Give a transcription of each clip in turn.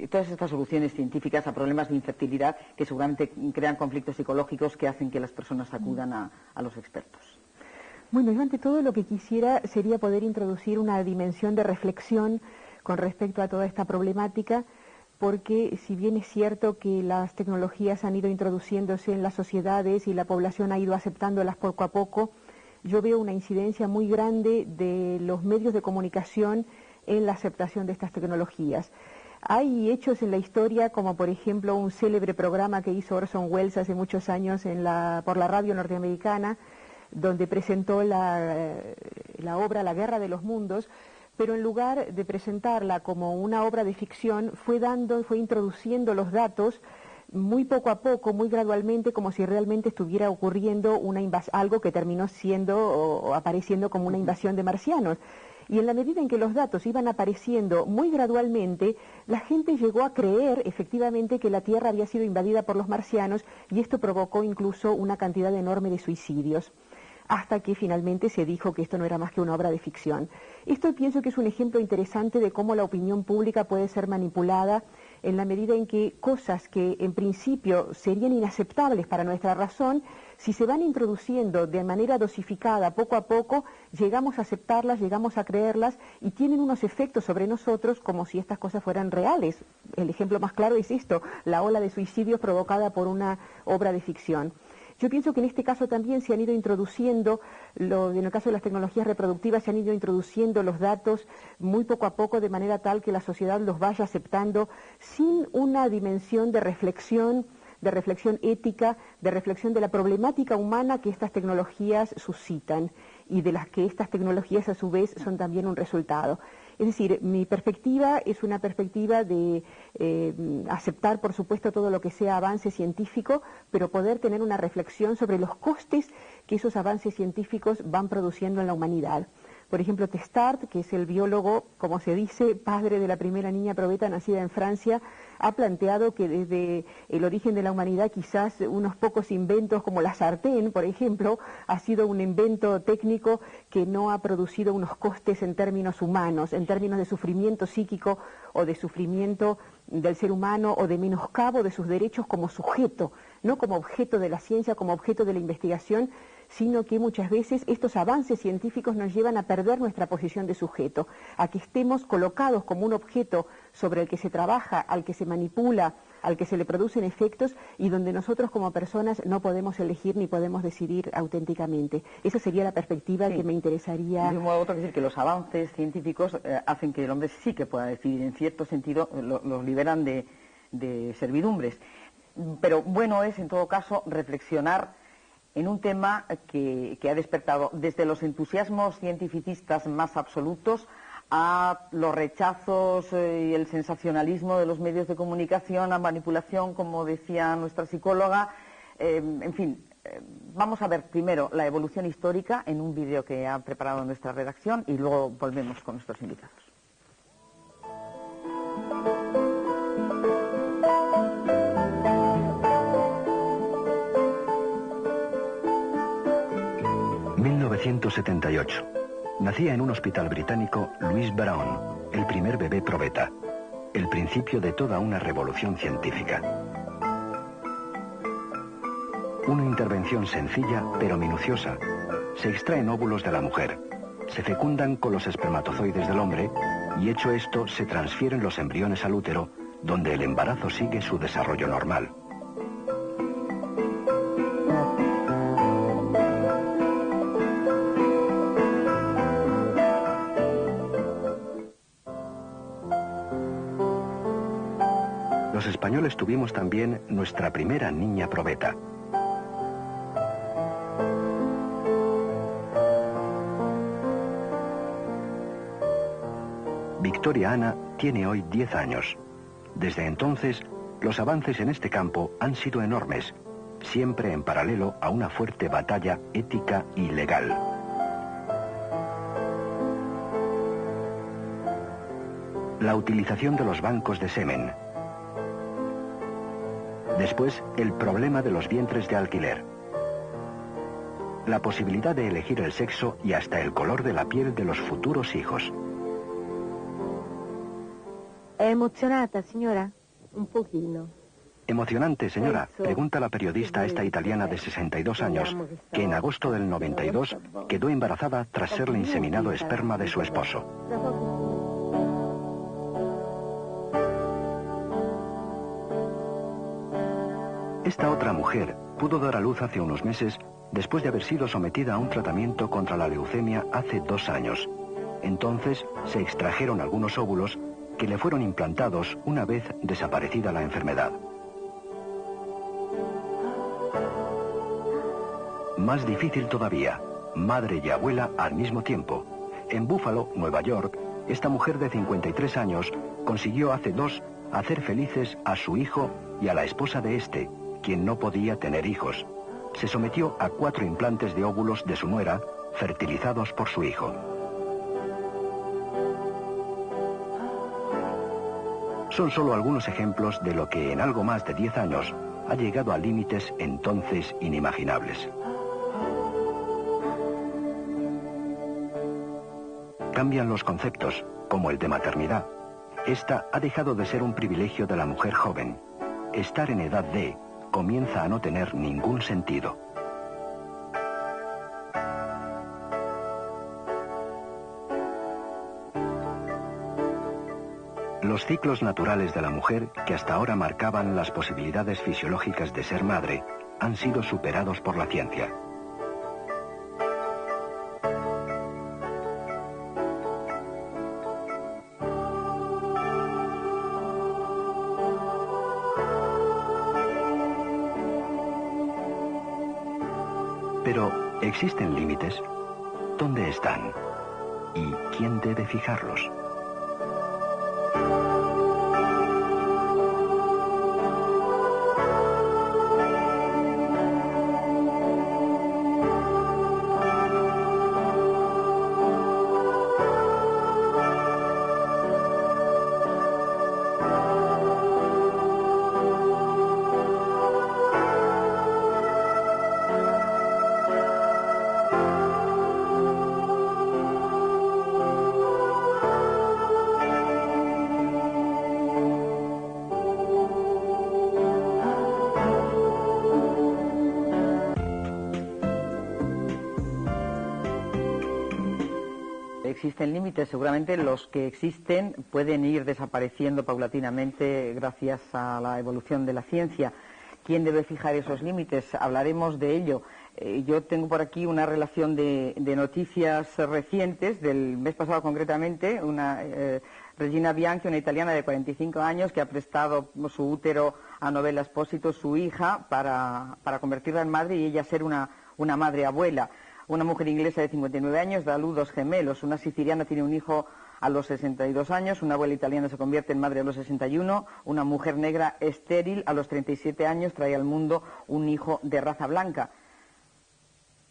todas estas soluciones científicas a problemas de infertilidad que seguramente crean conflictos psicológicos que hacen que las personas acudan a los expertos. Bueno, yo ante todo lo que quisiera sería poder introducir una dimensión de reflexión con respecto a toda esta problemática, porque si bien es cierto que las tecnologías han ido introduciéndose en las sociedades y la población ha ido aceptándolas poco a poco, yo veo una incidencia muy grande de los medios de comunicación en la aceptación de estas tecnologías. Hay hechos en la historia, como por ejemplo un célebre programa que hizo Orson Welles hace muchos años por la radio norteamericana, donde presentó la obra La Guerra de los Mundos, pero en lugar de presentarla como una obra de ficción, fue introduciendo los datos muy poco a poco, muy gradualmente, como si realmente estuviera ocurriendo algo que terminó siendo o apareciendo como una invasión de marcianos. Y en la medida en que los datos iban apareciendo muy gradualmente, la gente llegó a creer efectivamente que la Tierra había sido invadida por los marcianos, y esto provocó incluso una cantidad enorme de suicidios, hasta que finalmente se dijo que esto no era más que una obra de ficción. Esto pienso que es un ejemplo interesante de cómo la opinión pública puede ser manipulada en la medida en que cosas que en principio serían inaceptables para nuestra razón, si se van introduciendo de manera dosificada poco a poco, llegamos a aceptarlas, llegamos a creerlas y tienen unos efectos sobre nosotros como si estas cosas fueran reales. El ejemplo más claro es esto, la ola de suicidios provocada por una obra de ficción. Yo pienso que en este caso también se han ido introduciendo, en el caso de las tecnologías reproductivas, se han ido introduciendo los datos muy poco a poco de manera tal que la sociedad los vaya aceptando sin una dimensión de reflexión ética, de reflexión de la problemática humana que estas tecnologías suscitan y de las que estas tecnologías a su vez son también un resultado. Es decir, mi perspectiva es una perspectiva de aceptar, por supuesto, todo lo que sea avance científico, pero poder tener una reflexión sobre los costes que esos avances científicos van produciendo en la humanidad. Por ejemplo, Testart, que es el biólogo, como se dice, padre de la primera niña probeta nacida en Francia, ha planteado que desde el origen de la humanidad quizás unos pocos inventos como la sartén, por ejemplo, ha sido un invento técnico que no ha producido unos costes en términos humanos, en términos de sufrimiento psíquico o de sufrimiento del ser humano o de menoscabo de sus derechos como sujeto, no como objeto de la ciencia, como objeto de la investigación, sino que muchas veces estos avances científicos nos llevan a perder nuestra posición de sujeto, a que estemos colocados como un objeto sobre el que se trabaja, al que se manipula, al que se le producen efectos y donde nosotros como personas no podemos elegir ni podemos decidir auténticamente. Esa sería la perspectiva que me interesaría. De un modo u otro, decir que los avances científicos hacen que el hombre sí que pueda decidir, en cierto sentido los liberan de servidumbres. Pero bueno es, en todo caso, reflexionar en un tema que ha despertado desde los entusiasmos cientificistas más absolutos a los rechazos y el sensacionalismo de los medios de comunicación, a manipulación, como decía nuestra psicóloga. En fin, vamos a ver primero la evolución histórica en un vídeo que ha preparado nuestra redacción y luego volvemos con nuestros invitados. ...1978... Nacía en un hospital británico Louise Brown, el primer bebé probeta, el principio de toda una revolución científica. Una intervención sencilla pero minuciosa. Se extraen óvulos de la mujer, se fecundan con los espermatozoides del hombre y hecho esto se transfieren los embriones al útero, donde el embarazo sigue su desarrollo normal. Los españoles tuvimos también nuestra primera niña probeta. Victoria Ana tiene hoy 10 años. Desde entonces, los avances en este campo han sido enormes, siempre en paralelo a una fuerte batalla ética y legal. La utilización de los bancos de semen. Después, el problema de los vientres de alquiler. La posibilidad de elegir el sexo y hasta el color de la piel de los futuros hijos. È emozionata, signora? Un pochino. Emocionante, señora, pregunta la periodista a esta italiana de 62 años, que en agosto del 92 quedó embarazada tras serle inseminado esperma de su esposo. Esta otra mujer pudo dar a luz hace unos meses después de haber sido sometida a un tratamiento contra la leucemia hace 2 años. Entonces se extrajeron algunos óvulos que le fueron implantados una vez desaparecida la enfermedad. Más difícil todavía, madre y abuela al mismo tiempo. En Buffalo, Nueva York, esta mujer de 53 años consiguió hace 2 hacer felices a su hijo y a la esposa de este, quien no podía tener hijos. Se sometió a 4 implantes de óvulos de su nuera, fertilizados por su hijo. Son solo algunos ejemplos de lo que en algo más de 10 años ha llegado a límites entonces inimaginables. Cambian los conceptos, como el de maternidad. Esta ha dejado de ser un privilegio de la mujer joven. Estar en edad de comienza a no tener ningún sentido. Los ciclos naturales de la mujer, que hasta ahora marcaban las posibilidades fisiológicas de ser madre, han sido superados por la ciencia. Pero, ¿existen límites? ¿Dónde están? ¿Y quién debe fijarlos? Existen límites, seguramente los que existen pueden ir desapareciendo paulatinamente gracias a la evolución de la ciencia. ¿Quién debe fijar esos límites? Hablaremos de ello. Yo tengo por aquí una relación de noticias recientes, del mes pasado concretamente, Regina Bianchi, una italiana de 45 años que ha prestado su útero a Novella Espósito, su hija, para convertirla en madre y ella ser una madre abuela. Una mujer inglesa de 59 años da a luz 2 gemelos. Una siciliana tiene un hijo a los 62 años. Una abuela italiana se convierte en madre a los 61. Una mujer negra estéril a los 37 años trae al mundo un hijo de raza blanca.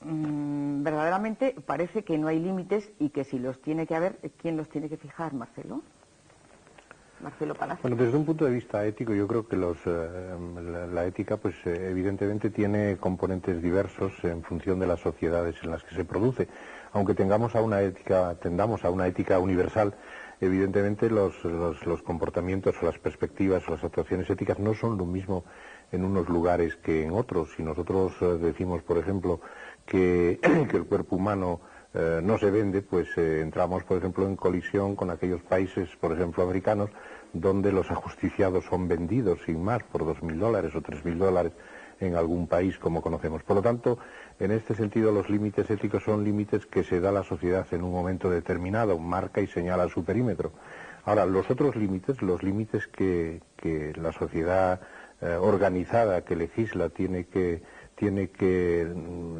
Verdaderamente parece que no hay límites y que si los tiene que haber, ¿quién los tiene que fijar, Marcelo? Marcelo Palacio. Bueno, desde un punto de vista ético, yo creo que la ética, pues evidentemente tiene componentes diversos en función de las sociedades en las que se produce. Aunque tendamos a una ética universal, evidentemente los comportamientos o las perspectivas o las actuaciones éticas no son lo mismo en unos lugares que en otros. Si nosotros decimos, por ejemplo, que el cuerpo humano no se vende, pues entramos, por ejemplo, en colisión con aquellos países, por ejemplo, americanos, donde los ajusticiados son vendidos sin más por $2.000 o $3.000 en algún país como conocemos. Por lo tanto, en este sentido, los límites éticos son límites que se da la sociedad en un momento determinado, marca y señala su perímetro. Ahora, los otros límites, los límites que la sociedad organizada que legisla tiene que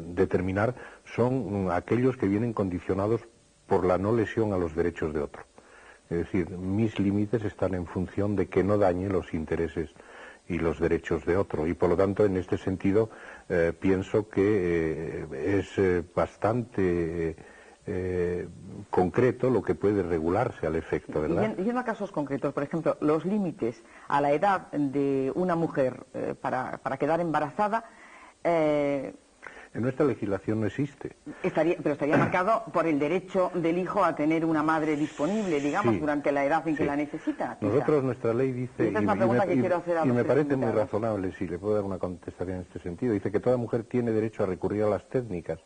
determinar son aquellos que vienen condicionados por la no lesión a los derechos de otro. Es decir, mis límites están en función de que no dañe los intereses y los derechos de otro. Y por lo tanto, en este sentido, pienso que es bastante concreto lo que puede regularse al efecto, ¿verdad? Yendo a casos concretos, por ejemplo, los límites a la edad de una mujer para quedar embarazada, En nuestra legislación no existe. Pero estaría marcado por el derecho del hijo a tener una madre disponible, digamos, Sí, durante la edad en que sí. la necesita. Nosotros, nuestra ley dice, esta es una pregunta que quiero hacer a y los me tres parece muy invitados. razonable, si le puedo dar una contestación en este sentido, dice que toda mujer tiene derecho a recurrir a las técnicas.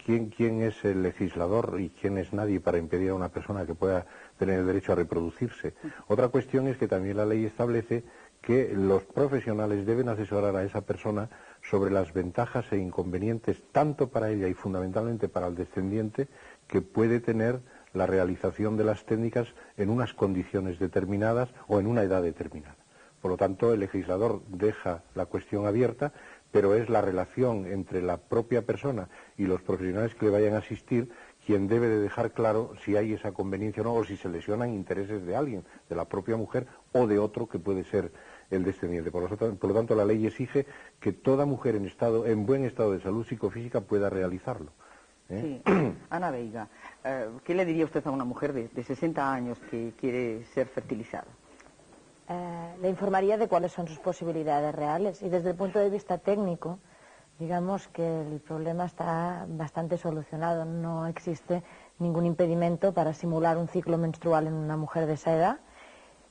¿Quién es el legislador y quién es nadie para impedir a una persona que pueda tener el derecho a reproducirse? Otra cuestión es que también la ley establece que los profesionales deben asesorar a esa persona sobre las ventajas e inconvenientes, tanto para ella y fundamentalmente para el descendiente, que puede tener la realización de las técnicas en unas condiciones determinadas o en una edad determinada. Por lo tanto, el legislador deja la cuestión abierta, pero es la relación entre la propia persona y los profesionales que le vayan a asistir quien debe de dejar claro si hay esa conveniencia o no, o si se lesionan intereses de alguien, de la propia mujer o de otro que puede ser el descendiente. Por lo tanto, la ley exige que toda mujer en buen estado de salud psicofísica pueda realizarlo. Sí. Ana Veiga, ¿qué le diría usted a una mujer de 60 años que quiere ser fertilizada? Le informaría de cuáles son sus posibilidades reales y desde el punto de vista técnico, digamos que el problema está bastante solucionado. No existe ningún impedimento para simular un ciclo menstrual en una mujer de esa edad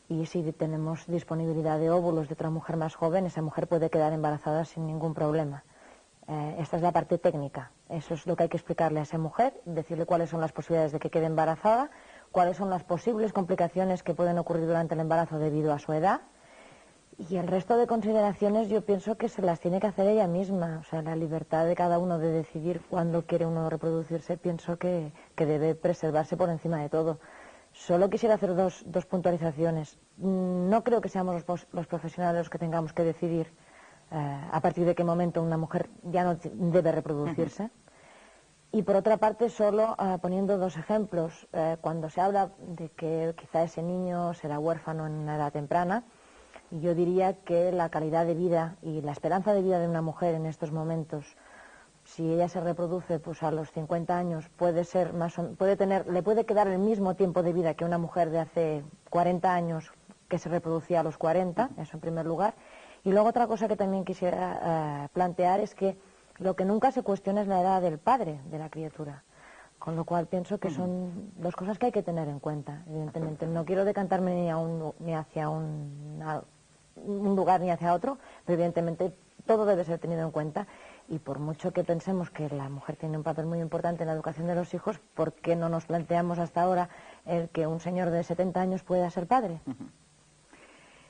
y si tenemos disponibilidad de óvulos de otra mujer más joven, esa mujer puede quedar embarazada sin ningún problema. Esta es la parte técnica. Eso es lo que hay que explicarle a esa mujer, decirle cuáles son las posibilidades de que quede embarazada, cuáles son las posibles complicaciones que pueden ocurrir durante el embarazo debido a su edad. Y el resto de consideraciones yo pienso que se las tiene que hacer ella misma. O sea, la libertad de cada uno de decidir cuándo quiere uno reproducirse, pienso que debe preservarse por encima de todo. Solo quisiera hacer dos puntualizaciones. No creo que seamos los profesionales los que tengamos que decidir a partir de qué momento una mujer ya no debe reproducirse. Y por otra parte, solo poniendo dos ejemplos, cuando se habla de que quizá ese niño será huérfano en una edad temprana, yo diría que la calidad de vida y la esperanza de vida de una mujer en estos momentos, si ella se reproduce pues a los 50 años, le puede quedar el mismo tiempo de vida que una mujer de hace 40 años que se reproducía a los 40, eso en primer lugar. Y luego otra cosa que también quisiera plantear es que lo que nunca se cuestiona es la edad del padre de la criatura, con lo cual pienso que son dos cosas que hay que tener en cuenta. Evidentemente, no quiero decantarme ni hacia un lugar ni hacia otro, pero evidentemente todo debe ser tenido en cuenta y por mucho que pensemos que la mujer tiene un papel muy importante en la educación de los hijos, ¿por qué no nos planteamos hasta ahora el que un señor de 70 años pueda ser padre?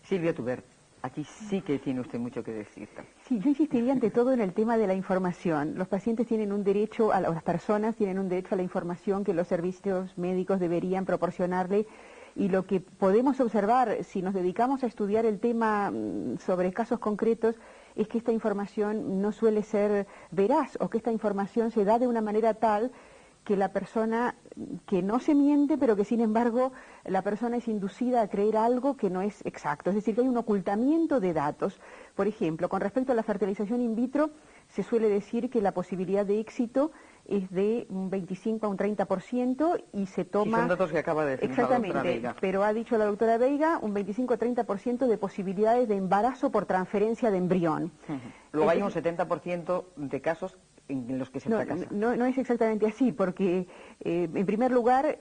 Silvia Tubert, aquí sí que tiene usted mucho que decir. Sí, yo insistiría ante todo en el tema de la información. Los pacientes tienen un derecho, o las personas tienen un derecho a la información que los servicios médicos deberían proporcionarle y lo que podemos observar si nos dedicamos a estudiar el tema sobre casos concretos es que esta información no suele ser veraz o que esta información se da de una manera tal que la persona, que no se miente, pero que sin embargo la persona es inducida a creer algo que no es exacto. Es decir, que hay un ocultamiento de datos. Por ejemplo, con respecto a la fertilización in vitro, se suele decir que la posibilidad de éxito es de un 25 a un 30% y se toma... Sí, son datos que acaba de decir exactamente, la doctora Veiga. Pero ha dicho la doctora Veiga un 25 a 30% de posibilidades de embarazo por transferencia de embrión. Luego hay un 70% de casos en los que se fracasa. No es exactamente así, porque en primer lugar,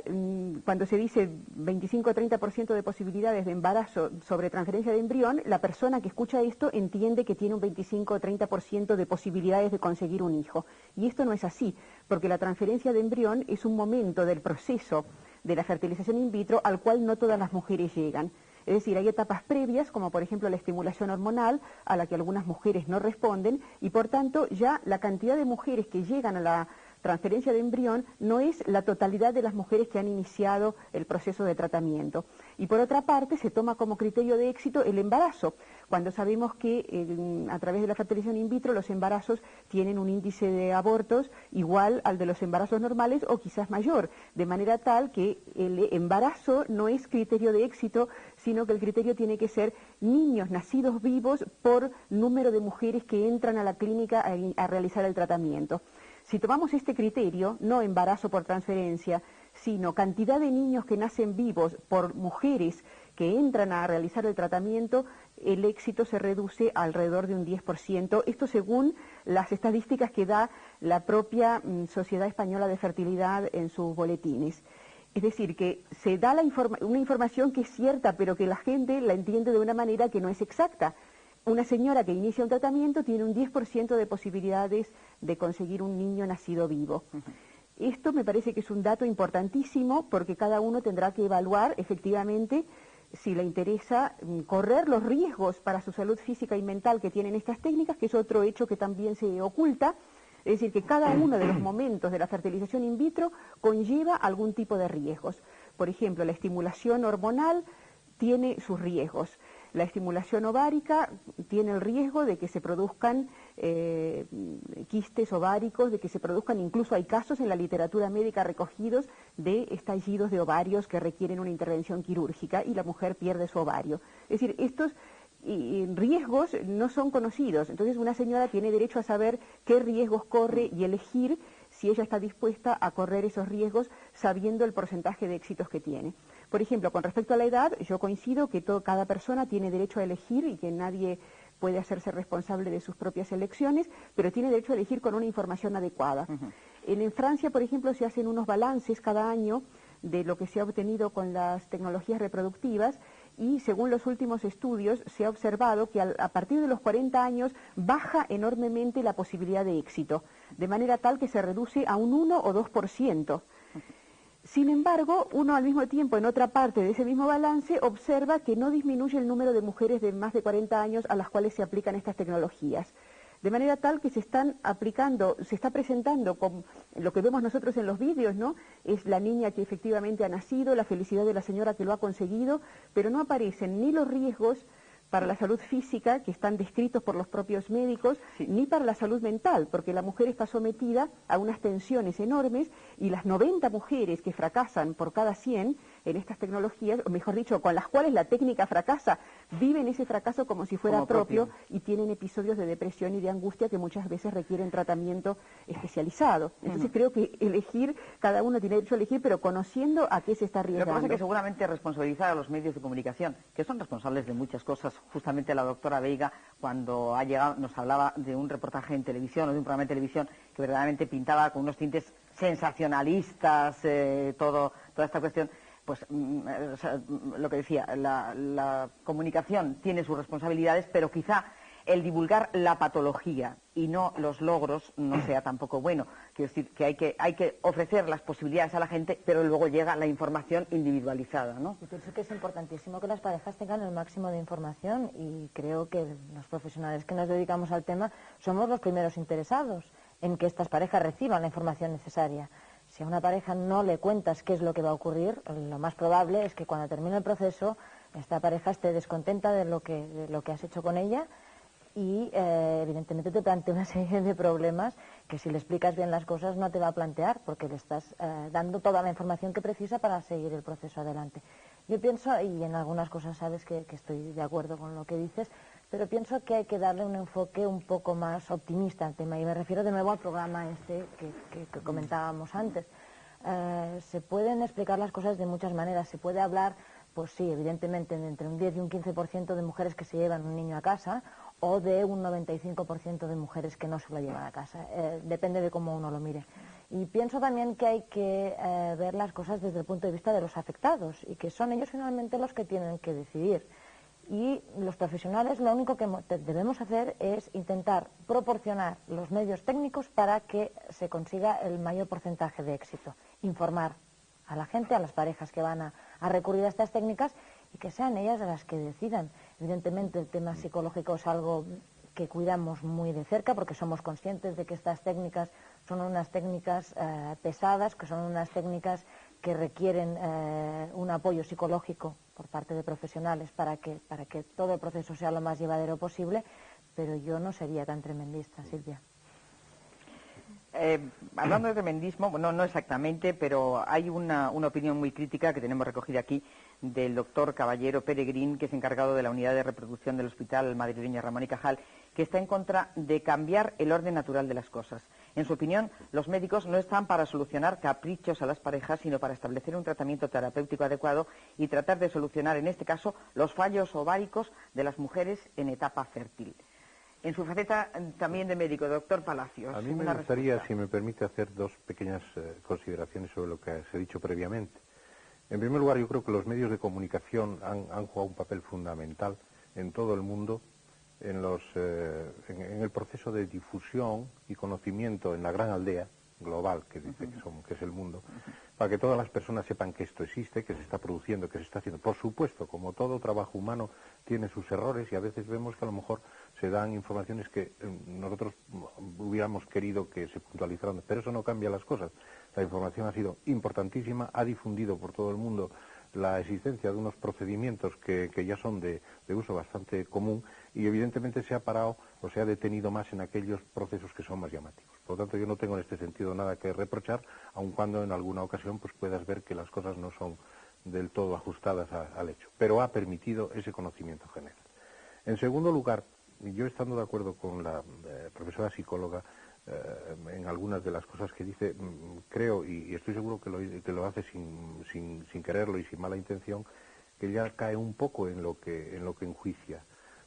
cuando se dice 25 o 30% de posibilidades de embarazo sobre transferencia de embrión, la persona que escucha esto entiende que tiene un 25 o 30% de posibilidades de conseguir un hijo. Y esto no es así, porque la transferencia de embrión es un momento del proceso de la fertilización in vitro al cual no todas las mujeres llegan. Es decir, hay etapas previas, como por ejemplo la estimulación hormonal, a la que algunas mujeres no responden, y por tanto ya la cantidad de mujeres que llegan a la transferencia de embrión no es la totalidad de las mujeres que han iniciado el proceso de tratamiento. Y por otra parte, se toma como criterio de éxito el embarazo, cuando sabemos que a través de la fertilización in vitro los embarazos tienen un índice de abortos igual al de los embarazos normales o quizás mayor, de manera tal que el embarazo no es criterio de éxito, sino que el criterio tiene que ser niños nacidos vivos por número de mujeres que entran a la clínica a realizar el tratamiento. Si tomamos este criterio, no embarazo por transferencia, sino cantidad de niños que nacen vivos por mujeres que entran a realizar el tratamiento, el éxito se reduce a alrededor de un 10%. Esto según las estadísticas que da la propia Sociedad Española de Fertilidad en sus boletines. Es decir, que se da una información que es cierta, pero que la gente la entiende de una manera que no es exacta. Una señora que inicia un tratamiento tiene un 10% de posibilidades de conseguir un niño nacido vivo. Esto me parece que es un dato importantísimo porque cada uno tendrá que evaluar efectivamente si le interesa correr los riesgos para su salud física y mental que tienen estas técnicas, que es otro hecho que también se oculta. Es decir, que cada uno de los momentos de la fertilización in vitro conlleva algún tipo de riesgos. Por ejemplo, la estimulación hormonal tiene sus riesgos. La estimulación ovárica tiene el riesgo de que se produzcan quistes ováricos, de que se produzcan, incluso hay casos en la literatura médica recogidos de estallidos de ovarios que requieren una intervención quirúrgica y la mujer pierde su ovario. Es decir, estos riesgos no son conocidos, entonces una señora tiene derecho a saber qué riesgos corre y elegir si ella está dispuesta a correr esos riesgos sabiendo el porcentaje de éxitos que tiene. Por ejemplo, con respecto a la edad, yo coincido que cada persona tiene derecho a elegir y que nadie puede hacerse responsable de sus propias elecciones, pero tiene derecho a elegir con una información adecuada. En Francia, por ejemplo, se hacen unos balances cada año de lo que se ha obtenido con las tecnologías reproductivas y según los últimos estudios se ha observado que a partir de los 40 años baja enormemente la posibilidad de éxito, de manera tal que se reduce a un 1 o 2%. Sin embargo, uno al mismo tiempo, en otra parte de ese mismo balance, observa que no disminuye el número de mujeres de más de 40 años a las cuales se aplican estas tecnologías. De manera tal que se están aplicando, se está presentando con lo que vemos nosotros en los vídeos, ¿no? Es la niña que efectivamente ha nacido, la felicidad de la señora que lo ha conseguido, pero no aparecen ni los riesgos para la salud física, que están descritos por los propios médicos, ni para la salud mental, porque la mujer está sometida a unas tensiones enormes y las 90 mujeres que fracasan por cada 100 en estas tecnologías, o mejor dicho, con las cuales la técnica fracasa, viven ese fracaso como si fuera propio y tienen episodios de depresión y de angustia que muchas veces requieren tratamiento especializado. Entonces creo que elegir, cada uno tiene derecho a elegir, pero conociendo a qué se está arriesgando. Lo que pasa es que seguramente responsabilizar a los medios de comunicación, que son responsables de muchas cosas. Justamente la doctora Veiga, cuando ha llegado, nos hablaba de un reportaje en televisión o de un programa de televisión que verdaderamente pintaba con unos tintes sensacionalistas toda esta cuestión. Pues lo que decía, la comunicación tiene sus responsabilidades, pero quizá el divulgar la patología y no los logros no sea tampoco bueno. Quiero decir que hay que ofrecer las posibilidades a la gente, pero luego llega la información individualizada, ¿no? Yo pienso que es importantísimo que las parejas tengan el máximo de información y creo que los profesionales que nos dedicamos al tema somos los primeros interesados en que estas parejas reciban la información necesaria. Si a una pareja no le cuentas qué es lo que va a ocurrir, lo más probable es que cuando termine el proceso esta pareja esté descontenta de lo que has hecho con ella y evidentemente te plantea una serie de problemas que si le explicas bien las cosas no te va a plantear porque le estás dando toda la información que precisa para seguir el proceso adelante. Yo pienso, y en algunas cosas sabes que estoy de acuerdo con lo que dices, pero pienso que hay que darle un enfoque un poco más optimista al tema y me refiero de nuevo al programa este que comentábamos antes. Se pueden explicar las cosas de muchas maneras, se puede hablar, pues sí, evidentemente, de entre un 10 y un 15% de mujeres que se llevan un niño a casa o de un 95% de mujeres que no se lo llevan a casa. Depende de cómo uno lo mire. Y pienso también que hay que ver las cosas desde el punto de vista de los afectados y que son ellos finalmente los que tienen que decidir. Y los profesionales lo único que debemos hacer es intentar proporcionar los medios técnicos para que se consiga el mayor porcentaje de éxito. Informar a la gente, a las parejas que van a recurrir a estas técnicas y que sean ellas las que decidan. Evidentemente el tema psicológico es algo que cuidamos muy de cerca porque somos conscientes de que estas técnicas son unas técnicas pesadas, que son unas técnicas que requieren un apoyo psicológico por parte de profesionales para que todo el proceso sea lo más llevadero posible, pero yo no sería tan tremendista, Silvia. Hablando de tremendismo, bueno, no exactamente, pero hay una opinión muy crítica que tenemos recogida aquí del doctor Caballero Peregrín, que es encargado de la unidad de reproducción del Hospital Madrileño Ramón y Cajal, que está en contra de cambiar el orden natural de las cosas. En su opinión, los médicos no están para solucionar caprichos a las parejas, sino para establecer un tratamiento terapéutico adecuado y tratar de solucionar, en este caso, los fallos ováricos de las mujeres en etapa fértil. En su faceta también de médico, doctor Palacios. A mí me gustaría, si me permite, hacer dos pequeñas consideraciones sobre lo que se ha dicho previamente. En primer lugar, yo creo que los medios de comunicación han jugado un papel fundamental en todo el mundo en el proceso de difusión y conocimiento en la gran aldea global que dice que es el mundo, para que todas las personas sepan que esto existe, que se está produciendo, que se está haciendo. Por supuesto, como todo trabajo humano tiene sus errores y a veces vemos que a lo mejor se dan informaciones que nosotros hubiéramos querido que se puntualizaran, pero eso no cambia las cosas. La información ha sido importantísima, ha difundido por todo el mundo la existencia de unos procedimientos que ya son de uso bastante común y evidentemente se ha parado o se ha detenido más en aquellos procesos que son más llamativos. Por lo tanto, yo no tengo en este sentido nada que reprochar, aun cuando en alguna ocasión pues puedas ver que las cosas no son del todo ajustadas al hecho, pero ha permitido ese conocimiento general. En segundo lugar, yo estando de acuerdo con la profesora psicóloga en algunas de las cosas que dice, creo, y estoy seguro que lo hace sin quererlo y sin mala intención, que ella cae un poco en lo que enjuicia.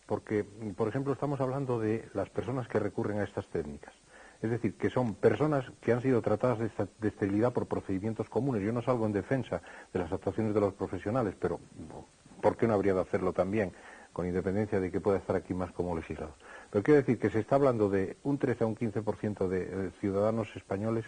Porque, por ejemplo, estamos hablando de las personas que recurren a estas técnicas. Es decir, que son personas que han sido tratadas de esterilidad por procedimientos comunes. Yo no salgo en defensa de las actuaciones de los profesionales, pero ¿por qué no habría de hacerlo también, con independencia de que pueda estar aquí más como legislador? Pero quiero decir que se está hablando de un 13 a un 15% de ciudadanos españoles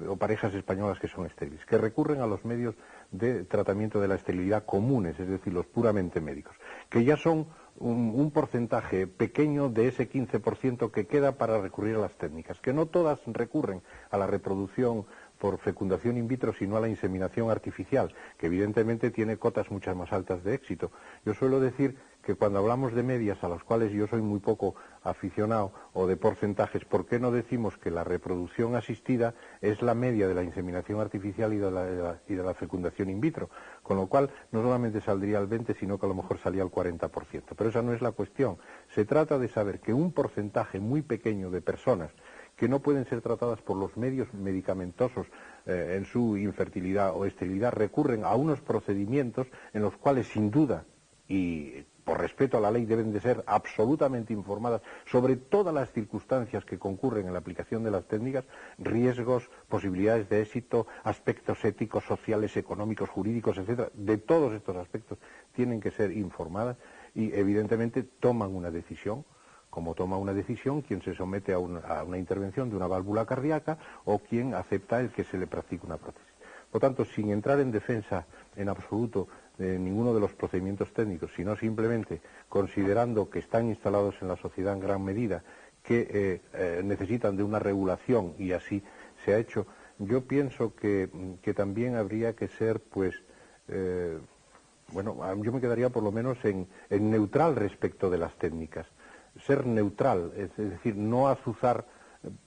o parejas españolas que son estériles, que recurren a los medios de tratamiento de la esterilidad comunes, es decir, los puramente médicos, que ya son un porcentaje pequeño de ese 15% que queda para recurrir a las técnicas, que no todas recurren a la reproducción por fecundación in vitro, sino a la inseminación artificial, que evidentemente tiene cotas muchas más altas de éxito. Yo suelo decir que cuando hablamos de medias, a las cuales yo soy muy poco aficionado, o de porcentajes, ¿por qué no decimos que la reproducción asistida es la media de la inseminación artificial y de la fecundación in vitro? Con lo cual, no solamente saldría al 20%, sino que a lo mejor salía al 40%. Pero esa no es la cuestión. Se trata de saber que un porcentaje muy pequeño de personas que no pueden ser tratadas por los medios medicamentosos en su infertilidad o esterilidad, recurren a unos procedimientos en los cuales, sin duda, y por respeto a la ley, deben de ser absolutamente informadas sobre todas las circunstancias que concurren en la aplicación de las técnicas, riesgos, posibilidades de éxito, aspectos éticos, sociales, económicos, jurídicos, etcétera. De todos estos aspectos tienen que ser informadas y, evidentemente, toman una decisión, como toma una decisión quien se somete a una intervención de una válvula cardíaca o quien acepta el que se le practique una prótesis. Por tanto, sin entrar en defensa en absoluto de ninguno de los procedimientos técnicos, sino simplemente considerando que están instalados en la sociedad en gran medida, que necesitan de una regulación y así se ha hecho, yo pienso que también habría que ser, pues, yo me quedaría por lo menos en neutral respecto de las técnicas. Ser neutral, es decir, no azuzar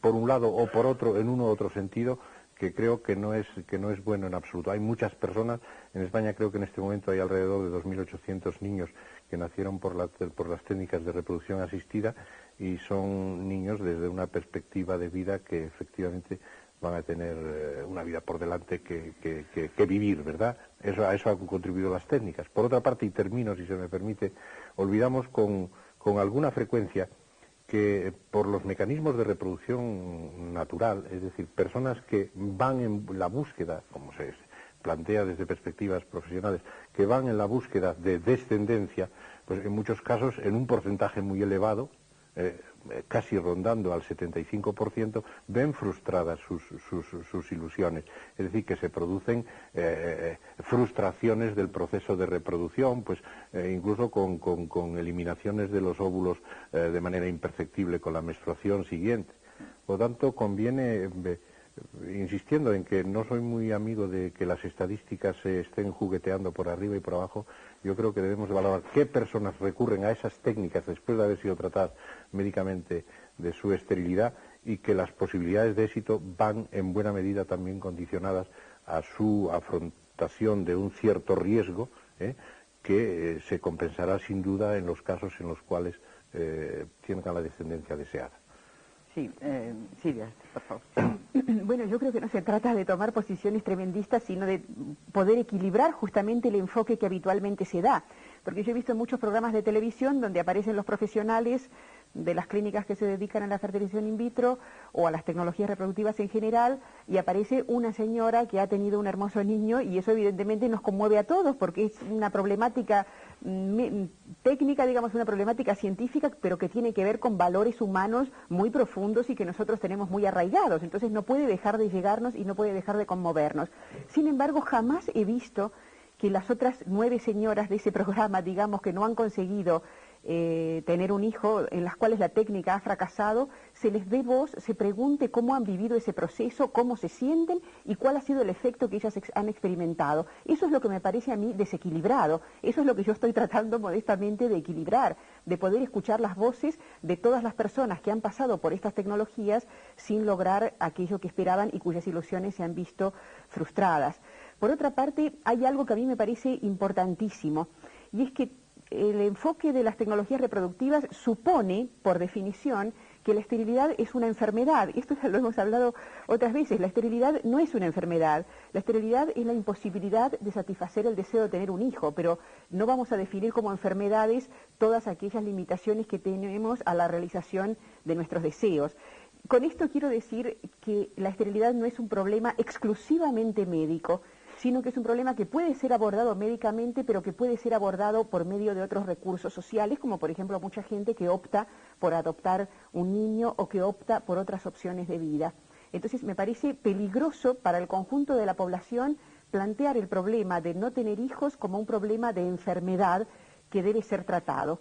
por un lado o por otro en uno u otro sentido, que creo que no es bueno en absoluto. Hay muchas personas, en España creo que en este momento hay alrededor de 2.800 niños que nacieron por las técnicas de reproducción asistida y son niños desde una perspectiva de vida que efectivamente van a tener una vida por delante que vivir, ¿verdad? A eso han contribuido las técnicas. Por otra parte, y termino si se me permite, olvidamos con alguna frecuencia que por los mecanismos de reproducción natural, es decir, personas que van en la búsqueda, como se plantea desde perspectivas profesionales, que van en la búsqueda de descendencia, pues en muchos casos en un porcentaje muy elevado, casi rondando al 75%, ven frustradas sus ilusiones. Es decir, que se producen frustraciones del proceso de reproducción, pues incluso con eliminaciones de los óvulos de manera imperceptible con la menstruación siguiente. Por lo tanto, conviene, insistiendo en que no soy muy amigo de que las estadísticas se estén jugueteando por arriba y por abajo, yo creo que debemos de valorar qué personas recurren a esas técnicas después de haber sido tratadas médicamente de su esterilidad y que las posibilidades de éxito van en buena medida también condicionadas a su afrontación de un cierto riesgo que se compensará sin duda en los casos en los cuales tengan la descendencia deseada. Sí, Silvia, por favor. Bueno, yo creo que no se trata de tomar posiciones tremendistas, sino de poder equilibrar justamente el enfoque que habitualmente se da. Porque yo he visto muchos programas de televisión donde aparecen los profesionales de las clínicas que se dedican a la fertilización in vitro o a las tecnologías reproductivas en general, y aparece una señora que ha tenido un hermoso niño, y eso evidentemente nos conmueve a todos porque es una problemática técnica, digamos, una problemática científica, pero que tiene que ver con valores humanos muy profundos y que nosotros tenemos muy arraigados. Entonces no puede dejar de llegarnos y no puede dejar de conmovernos. Sin embargo, jamás he visto que las otras 9 señoras de ese programa, digamos, que no han conseguido tener un hijo, en las cuales la técnica ha fracasado, se les dé voz, se pregunte cómo han vivido ese proceso, cómo se sienten y cuál ha sido el efecto que ellas han experimentado. Eso es lo que me parece a mí desequilibrado, eso es lo que yo estoy tratando modestamente de equilibrar, de poder escuchar las voces de todas las personas que han pasado por estas tecnologías sin lograr aquello que esperaban y cuyas ilusiones se han visto frustradas. Por otra parte, hay algo que a mí me parece importantísimo, y es que el enfoque de las tecnologías reproductivas supone, por definición, que la esterilidad es una enfermedad. Esto ya lo hemos hablado otras veces. La esterilidad no es una enfermedad. La esterilidad es la imposibilidad de satisfacer el deseo de tener un hijo, pero no vamos a definir como enfermedades todas aquellas limitaciones que tenemos a la realización de nuestros deseos. Con esto quiero decir que la esterilidad no es un problema exclusivamente médico, sino que es un problema que puede ser abordado médicamente, pero que puede ser abordado por medio de otros recursos sociales, como por ejemplo mucha gente que opta por adoptar un niño o que opta por otras opciones de vida. Entonces me parece peligroso para el conjunto de la población plantear el problema de no tener hijos como un problema de enfermedad que debe ser tratado.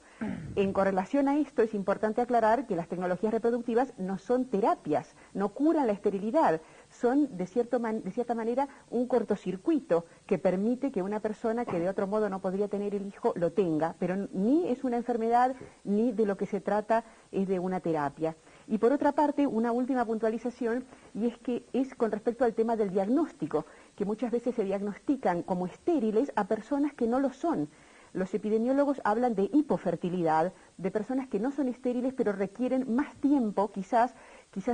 En correlación a esto es importante aclarar que las tecnologías reproductivas no son terapias, no curan la esterilidad, son de cierta manera un cortocircuito que permite que una persona que de otro modo no podría tener el hijo lo tenga, pero ni es una enfermedad ni de lo que se trata es de una terapia. Y por otra parte, una última puntualización, y es que es con respecto al tema del diagnóstico, que muchas veces se diagnostican como estériles a personas que no lo son. Los epidemiólogos hablan de hipofertilidad, de personas que no son estériles pero requieren más tiempo, quizás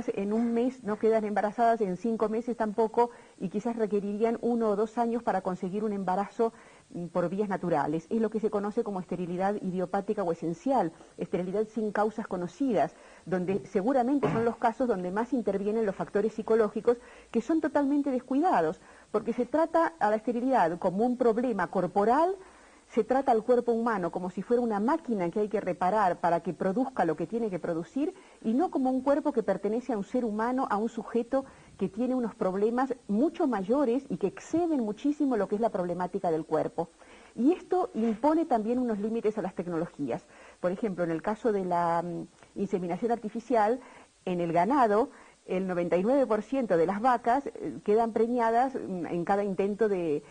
en un mes no quedan embarazadas, en 5 meses tampoco, y quizás requerirían 1 o 2 años para conseguir un embarazo por vías naturales. Es lo que se conoce como esterilidad idiopática o esencial, esterilidad sin causas conocidas, donde seguramente son los casos donde más intervienen los factores psicológicos que son totalmente descuidados, porque se trata a la esterilidad como un problema corporal. Se trata al cuerpo humano como si fuera una máquina que hay que reparar para que produzca lo que tiene que producir, y no como un cuerpo que pertenece a un ser humano, a un sujeto que tiene unos problemas mucho mayores y que exceden muchísimo lo que es la problemática del cuerpo. Y esto impone también unos límites a las tecnologías. Por ejemplo, en el caso de la inseminación artificial, en el ganado, el 99% de las vacas quedan preñadas en cada intento de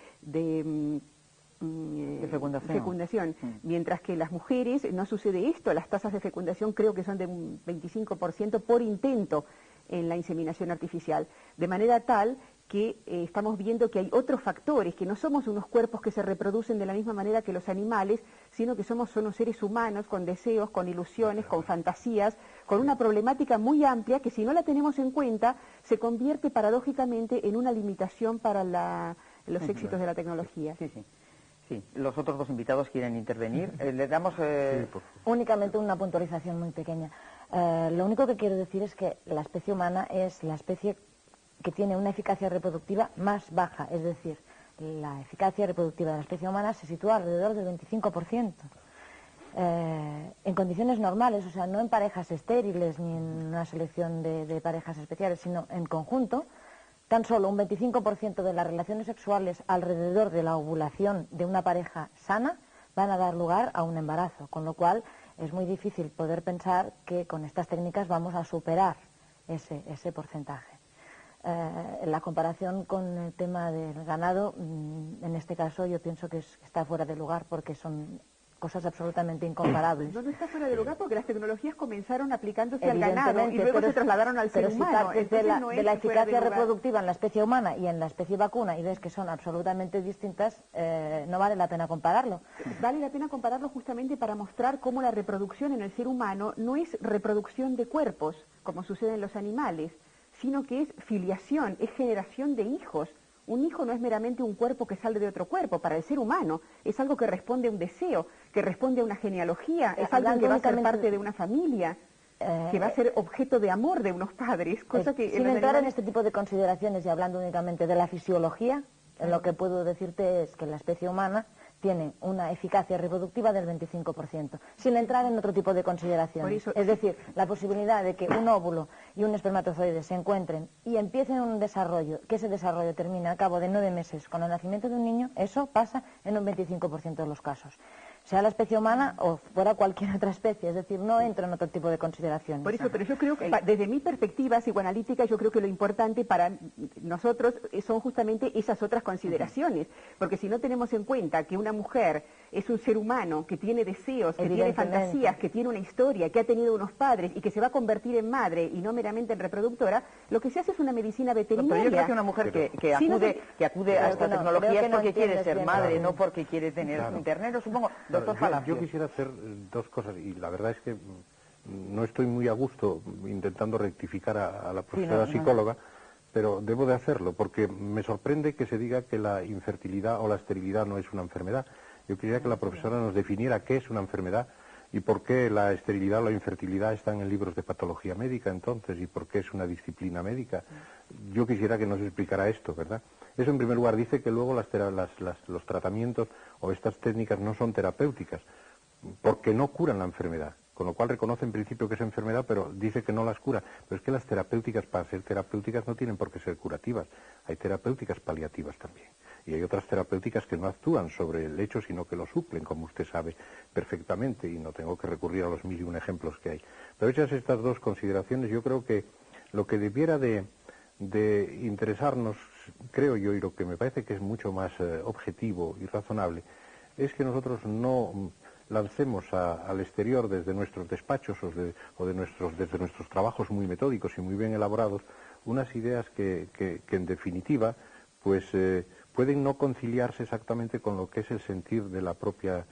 fecundación. Mientras que las mujeres no sucede esto, las tasas de fecundación creo que son de un 25% por intento en la inseminación artificial, de manera tal que estamos viendo que hay otros factores, que no somos unos cuerpos que se reproducen de la misma manera que los animales, sino que somos unos seres humanos con deseos, con ilusiones, con fantasías, con una problemática muy amplia que si no la tenemos en cuenta se convierte paradójicamente en una limitación para los éxitos de la tecnología. Sí, los otros 2 invitados quieren intervenir. Le damos... Únicamente una puntualización muy pequeña. Lo único que quiero decir es que la especie humana es la especie que tiene una eficacia reproductiva más baja, es decir, la eficacia reproductiva de la especie humana se sitúa alrededor del 25%. En condiciones normales, o sea, no en parejas estériles ni en una selección de parejas especiales, sino en conjunto, tan solo un 25% de las relaciones sexuales alrededor de la ovulación de una pareja sana van a dar lugar a un embarazo, con lo cual es muy difícil poder pensar que con estas técnicas vamos a superar ese porcentaje. La comparación con el tema del ganado, en este caso yo pienso que está fuera de lugar porque son cosas absolutamente incomparables. No está fuera de lugar porque las tecnologías comenzaron aplicándose al ganado y luego se trasladaron al ser humano. Pero si partes de la eficacia reproductiva en la especie humana y en la especie vacuna y ves que son absolutamente distintas, no vale la pena compararlo. Vale la pena compararlo justamente para mostrar cómo la reproducción en el ser humano no es reproducción de cuerpos, como sucede en los animales, sino que es filiación, es generación de hijos. Un hijo no es meramente un cuerpo que sale de otro cuerpo. Para el ser humano es algo que responde a un deseo, que responde a una genealogía, es algo que va a ser parte de una familia, que va a ser objeto de amor de unos padres, cosa que... Sin entrar en este tipo de consideraciones y hablando únicamente de la fisiología, lo que puedo decirte es que la especie humana tiene una eficacia reproductiva del 25%, sin entrar en otro tipo de consideraciones. Es decir, la posibilidad de que un óvulo y un espermatozoide se encuentren y empiecen un desarrollo, que ese desarrollo termine al cabo de 9 meses con el nacimiento de un niño, eso pasa en un 25% de los casos. Sea la especie humana o fuera cualquier otra especie, es decir, no entro en otro tipo de consideraciones. Por eso, pero yo creo que desde mi perspectiva psicoanalítica, yo creo que lo importante para nosotros son justamente esas otras consideraciones, porque si no tenemos en cuenta que una mujer es un ser humano que tiene deseos, que tiene fantasías, que tiene una historia, que ha tenido unos padres y que se va a convertir en madre y no meramente en reproductora, lo que se hace es una medicina veterinaria. Pero yo creo que una mujer que acude a esta tecnología es porque quiere ser madre, no porque quiere tener un ternero, supongo. Yo quisiera hacer dos cosas y la verdad es que no estoy muy a gusto intentando rectificar a la profesora psicóloga, pero debo de hacerlo porque me sorprende que se diga que la infertilidad o la esterilidad no es una enfermedad. Yo quería que la profesora nos definiera qué es una enfermedad y por qué la esterilidad o la infertilidad están en libros de patología médica entonces y por qué es una disciplina médica. Yo quisiera que nos explicara esto, ¿verdad? Eso en primer lugar. Dice que luego los tratamientos o estas técnicas no son terapéuticas porque no curan la enfermedad, con lo cual reconoce en principio que es enfermedad, pero dice que no las cura. Pero es que las terapéuticas, para ser terapéuticas, no tienen por qué ser curativas. Hay terapéuticas paliativas también. Y hay otras terapéuticas que no actúan sobre el hecho, sino que lo suplen, como usted sabe perfectamente, y no tengo que recurrir a los 1001 ejemplos que hay. Pero hechas estas dos consideraciones, yo creo que lo que debiera de interesarnos, creo yo, y lo que me parece que es mucho más objetivo y razonable, es que nosotros no lancemos al exterior desde nuestros despachos desde nuestros trabajos muy metódicos y muy bien elaborados unas ideas que en definitiva pues pueden no conciliarse exactamente con lo que es el sentir de la propia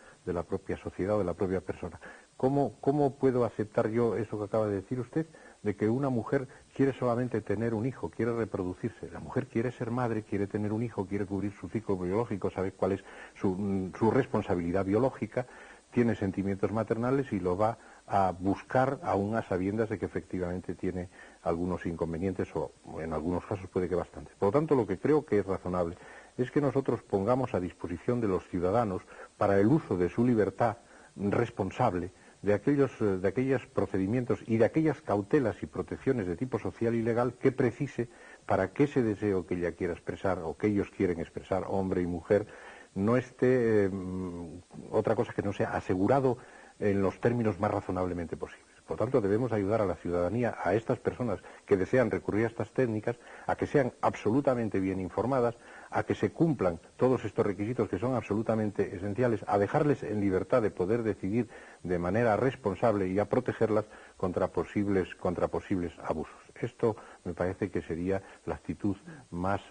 sociedad o de la propia persona. ¿Cómo puedo aceptar yo eso que acaba de decir usted, de que una mujer quiere solamente tener un hijo, quiere reproducirse? La mujer quiere ser madre, quiere tener un hijo, quiere cubrir su ciclo biológico, sabe cuál es su responsabilidad biológica, tiene sentimientos maternales y lo va a buscar aún a sabiendas de que efectivamente tiene algunos inconvenientes o en algunos casos puede que bastantes. Por lo tanto, lo que creo que es razonable es que nosotros pongamos a disposición de los ciudadanos para el uso de su libertad responsable de aquellos procedimientos y de aquellas cautelas y protecciones de tipo social y legal que precise para que ese deseo que ella quiera expresar o que ellos quieren expresar, hombre y mujer, no esté otra cosa que no sea asegurado en los términos más razonablemente posibles. Por tanto, debemos ayudar a la ciudadanía, a estas personas que desean recurrir a estas técnicas, a que sean absolutamente bien informadas, a que se cumplan todos estos requisitos que son absolutamente esenciales, a dejarles en libertad de poder decidir de manera responsable y a protegerlas contra posibles abusos. Esto me parece que sería la actitud más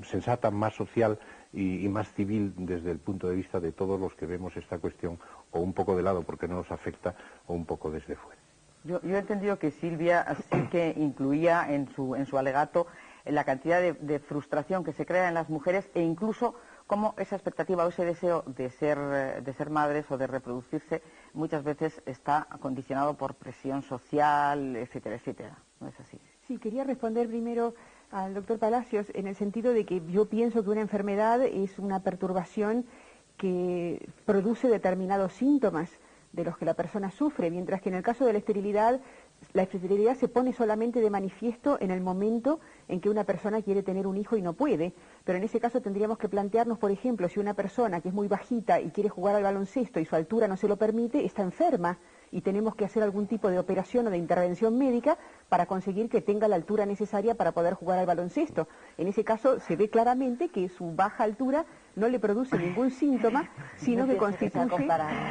sensata, más social y más civil desde el punto de vista de todos los que vemos esta cuestión o un poco de lado porque no nos afecta o un poco desde fuera. Yo he entendido que Silvia sí que incluía en su alegato la cantidad de frustración que se crea en las mujeres e incluso cómo esa expectativa o ese deseo de ser madres o de reproducirse muchas veces está condicionado por presión social, etcétera, etcétera. ¿No es así? Sí, quería responder primero al doctor Palacios en el sentido de que yo pienso que una enfermedad es una perturbación que produce determinados síntomas de los que la persona sufre, mientras que en el caso de la esterilidad se pone solamente de manifiesto en el momento en que una persona quiere tener un hijo y no puede. Pero en ese caso tendríamos que plantearnos, por ejemplo, si una persona que es muy bajita y quiere jugar al baloncesto y su altura no se lo permite, está enferma y tenemos que hacer algún tipo de operación o de intervención médica para conseguir que tenga la altura necesaria para poder jugar al baloncesto. En ese caso se ve claramente que su baja altura no le produce ningún síntoma, sino que constituye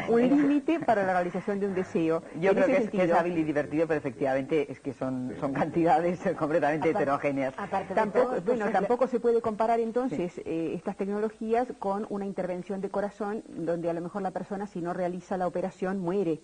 un límite para la realización de un deseo. Yo creo que es hábil y divertido, pero efectivamente es que son cantidades completamente heterogéneas. Tampoco se puede comparar entonces estas tecnologías con una intervención de corazón donde a lo mejor la persona, si no realiza la operación, muere.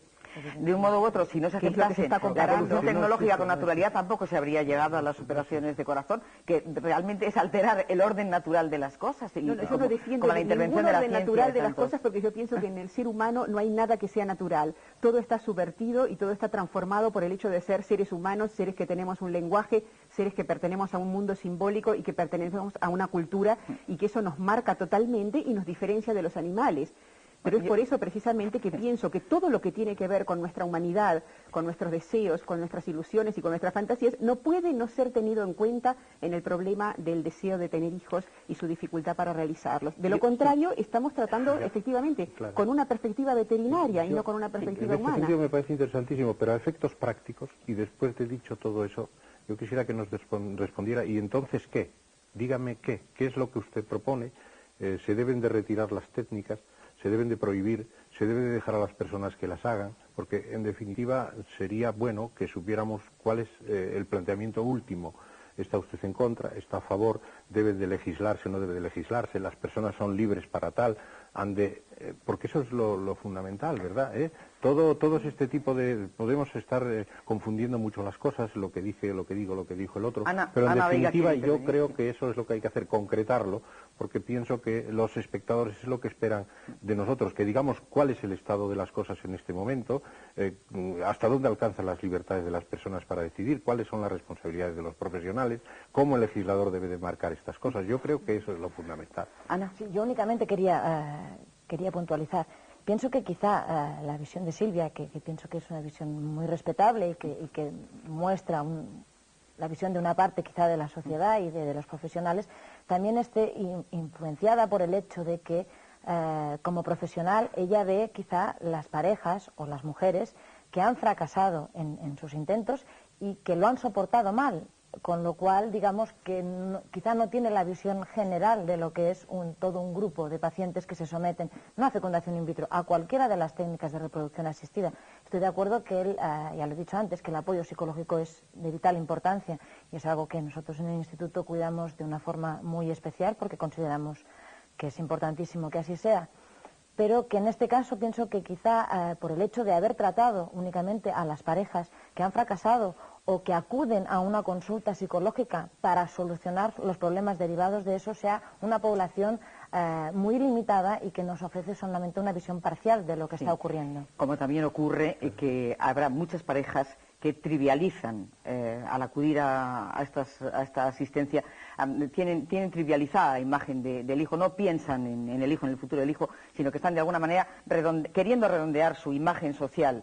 De un modo u otro, si no se aceptase la evolución tecnológica con naturalidad, tampoco se habría llegado a las operaciones de corazón, que realmente es alterar el orden natural de las cosas. Y yo no defiendo como la intervención de la orden ciencia natural de las cosas, porque yo pienso que en el ser humano no hay nada que sea natural. Todo está subvertido y todo está transformado por el hecho de ser seres humanos, seres que tenemos un lenguaje, seres que pertenecemos a un mundo simbólico y que pertenecemos a una cultura, y que eso nos marca totalmente y nos diferencia de los animales. Pero es por eso precisamente que pienso que todo lo que tiene que ver con nuestra humanidad, con nuestros deseos, con nuestras ilusiones y con nuestras fantasías, no puede no ser tenido en cuenta en el problema del deseo de tener hijos y su dificultad para realizarlos. De lo contrario, estamos tratando efectivamente con una perspectiva veterinaria y no con una perspectiva humana. En ese sentido me parece interesantísimo, pero a efectos prácticos, y después de dicho todo eso, yo quisiera que nos respondiera, ¿y entonces qué? Dígame qué es lo que usted propone. ¿Se deben de retirar las técnicas? ¿Se deben de prohibir? ¿Se debe de dejar a las personas que las hagan? Porque, en definitiva, sería bueno que supiéramos cuál es el planteamiento último. ¿Está usted en contra? ¿Está a favor? ¿Debe de legislarse? ¿No debe de legislarse? ¿Las personas son libres para tal? Porque eso es lo fundamental, ¿verdad? Todos este tipo de... Podemos estar confundiendo mucho las cosas, lo que dijo el otro, pero en definitiva yo creo que eso es lo que hay que hacer, concretarlo, porque pienso que los espectadores es lo que esperan de nosotros, que digamos cuál es el estado de las cosas en este momento, hasta dónde alcanzan las libertades de las personas para decidir, cuáles son las responsabilidades de los profesionales, cómo el legislador debe de marcar estas cosas. Yo creo que eso es lo fundamental. Ana, sí, yo únicamente quería puntualizar. Pienso que quizá la visión de Silvia, que pienso que es una visión muy respetable y que muestra la visión de una parte quizá de la sociedad y de los profesionales, también esté influenciada por el hecho de que como profesional ella ve quizá las parejas o las mujeres que han fracasado en sus intentos y que lo han soportado mal, con lo cual digamos que quizá no tiene la visión general de lo que es todo un grupo de pacientes que se someten no a fecundación in vitro, a cualquiera de las técnicas de reproducción asistida. Estoy de acuerdo que ya lo he dicho antes, que el apoyo psicológico es de vital importancia y es algo que nosotros en el Instituto cuidamos de una forma muy especial porque consideramos que es importantísimo que así sea. Pero que en este caso pienso que quizá por el hecho de haber tratado únicamente a las parejas que han fracasado o que acuden a una consulta psicológica para solucionar los problemas derivados de eso, sea una población muy limitada y que nos ofrece solamente una visión parcial de lo que está ocurriendo. Como también ocurre que habrá muchas parejas que trivializan al acudir a esta asistencia, tienen trivializada la imagen del hijo, no piensan en el hijo, en el futuro del hijo, sino que están de alguna manera queriendo redondear su imagen social.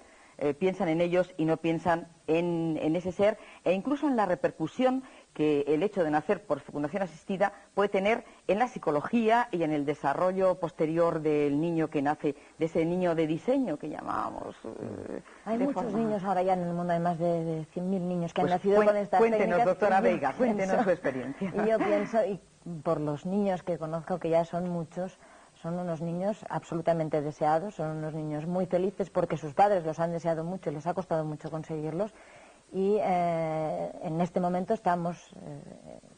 Piensan en ellos y no piensan en ese ser, e incluso en la repercusión que el hecho de nacer por fecundación asistida puede tener en la psicología y en el desarrollo posterior del niño que nace, de ese niño de diseño que llamábamos. Hay muchos niños ahora ya en el mundo, hay más de 100.000 niños que han nacido con estas técnicas. Cuéntenos, doctora Veiga, cuéntenos su experiencia. Y yo pienso, y por los niños que conozco, que ya son muchos, son unos niños absolutamente deseados, son unos niños muy felices porque sus padres los han deseado mucho y les ha costado mucho conseguirlos. Y en este momento estamos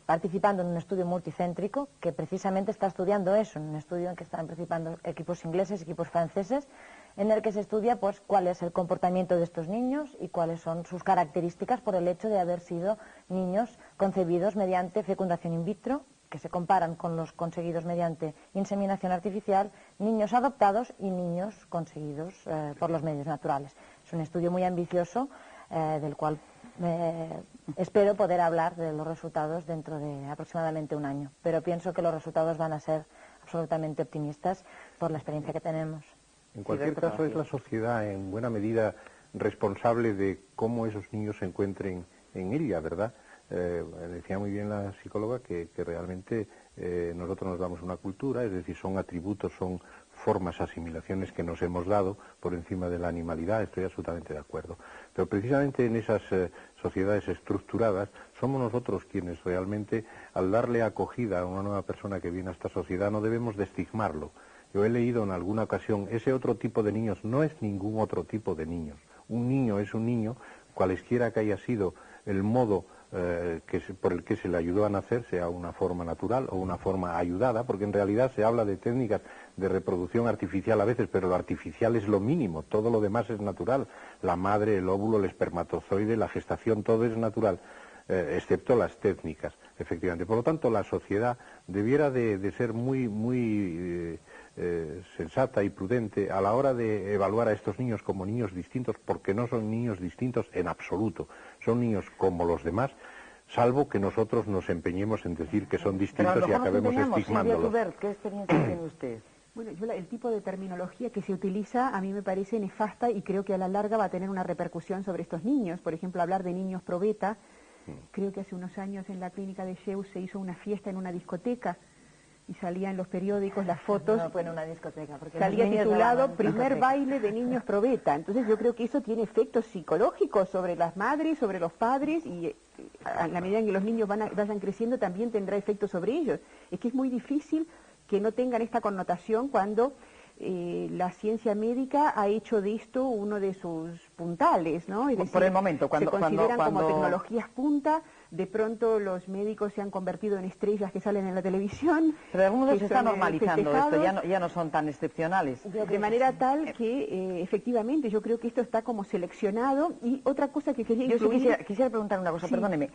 participando en un estudio multicéntrico que precisamente está estudiando eso, un estudio en que están participando equipos ingleses, equipos franceses, en el que se estudia pues cuál es el comportamiento de estos niños y cuáles son sus características por el hecho de haber sido niños concebidos mediante fecundación in vitro, que se comparan con los conseguidos mediante inseminación artificial, niños adoptados y niños conseguidos por los medios naturales. Es un estudio muy ambicioso del cual espero poder hablar de los resultados dentro de aproximadamente un año, pero pienso que los resultados van a ser absolutamente optimistas por la experiencia que tenemos. En cualquier caso, es la sociedad en buena medida responsable de cómo esos niños se encuentren en ella, ¿verdad? Decía muy bien la psicóloga que realmente nosotros nos damos una cultura, es decir, son atributos, son formas, asimilaciones que nos hemos dado por encima de la animalidad, estoy absolutamente de acuerdo. Pero precisamente en esas sociedades estructuradas somos nosotros quienes realmente, al darle acogida a una nueva persona que viene a esta sociedad, no debemos de estigmarlo. Yo he leído en alguna ocasión, ese otro tipo de niños no es ningún otro tipo de niños. Un niño es un niño, cualesquiera que haya sido el modo por el que se le ayudó a nacer, sea una forma natural o una forma ayudada, porque en realidad se habla de técnicas de reproducción artificial a veces, pero lo artificial es lo mínimo, todo lo demás es natural. La madre, el óvulo, el espermatozoide, la gestación, todo es natural, excepto las técnicas, efectivamente. Por lo tanto, la sociedad debiera de ser muy sensata y prudente a la hora de evaluar a estos niños como niños distintos, porque no son niños distintos en absoluto, son niños como los demás, salvo que nosotros nos empeñemos en decir que son distintos y acabemos estigmándolos. ¿Qué experiencia tiene usted? Bueno, el tipo de terminología que se utiliza a mí me parece nefasta y creo que a la larga va a tener una repercusión sobre estos niños. Por ejemplo, hablar de niños pro beta, creo que hace unos años en la clínica de Sheus se hizo una fiesta en una discoteca y salía en los periódicos las fotos. No fue en una discoteca, porque salía titulado primer baile de niños pro beta. Entonces yo creo que eso tiene efectos psicológicos sobre las madres, sobre los padres, y a la medida en que los niños vayan creciendo también tendrá efectos sobre ellos. Es que es muy difícil que no tengan esta connotación cuando la ciencia médica ha hecho de esto uno de sus puntales, ¿no? Es decir, por el momento, cuando se consideran como tecnologías punta. De pronto los médicos se han convertido en estrellas que salen en la televisión. Pero de algún modo se está normalizando esto, ya no son tan excepcionales. De manera tal que efectivamente yo creo que esto está como seleccionado. Y otra cosa que quería incluir... Yo quisiera preguntar una cosa, sí. Perdóneme.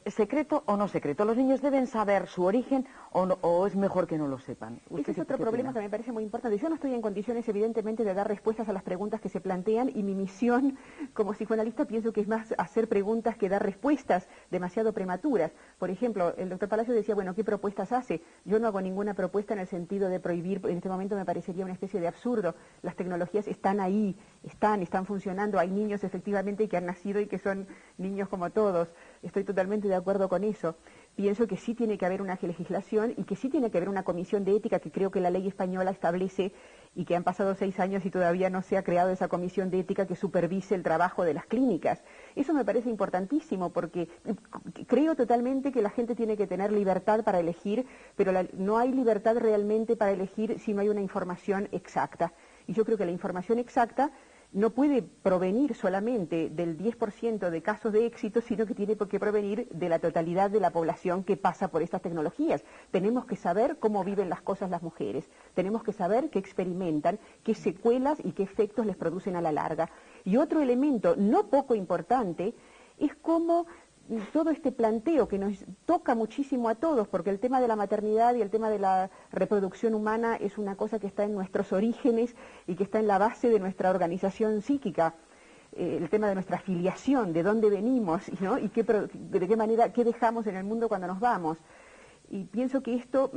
¿Secreto o no secreto? ¿Los niños deben saber su origen o es mejor que no lo sepan? Ese es otro problema que me parece muy importante. Yo no estoy en condiciones evidentemente de dar respuestas a las preguntas que se plantean, y mi misión como psicoanalista pienso que es más hacer preguntas que dar respuestas demasiado prematuras. Por ejemplo, el doctor Palacio decía, bueno, ¿qué propuestas hace? Yo no hago ninguna propuesta en el sentido de prohibir, en este momento me parecería una especie de absurdo. Las tecnologías están ahí, están funcionando, hay niños efectivamente que han nacido y que son niños como todos. Estoy totalmente de acuerdo con eso. Pienso que sí tiene que haber una legislación y que sí tiene que haber una comisión de ética que creo que la ley española establece, y que han pasado 6 años y todavía no se ha creado esa comisión de ética que supervise el trabajo de las clínicas. Eso me parece importantísimo porque creo totalmente que la gente tiene que tener libertad para elegir, pero no hay libertad realmente para elegir si no hay una información exacta. Y yo creo que la información exacta no puede provenir solamente del 10% de casos de éxito, sino que tiene que provenir de la totalidad de la población que pasa por estas tecnologías. Tenemos que saber cómo viven las cosas las mujeres, tenemos que saber qué experimentan, qué secuelas y qué efectos les producen a la larga. Y otro elemento no poco importante es cómo todo este planteo que nos toca muchísimo a todos, porque el tema de la maternidad y el tema de la reproducción humana es una cosa que está en nuestros orígenes y que está en la base de nuestra organización psíquica, el tema de nuestra filiación, de dónde venimos, ¿no? Y de qué manera, qué dejamos en el mundo cuando nos vamos. Y pienso que esto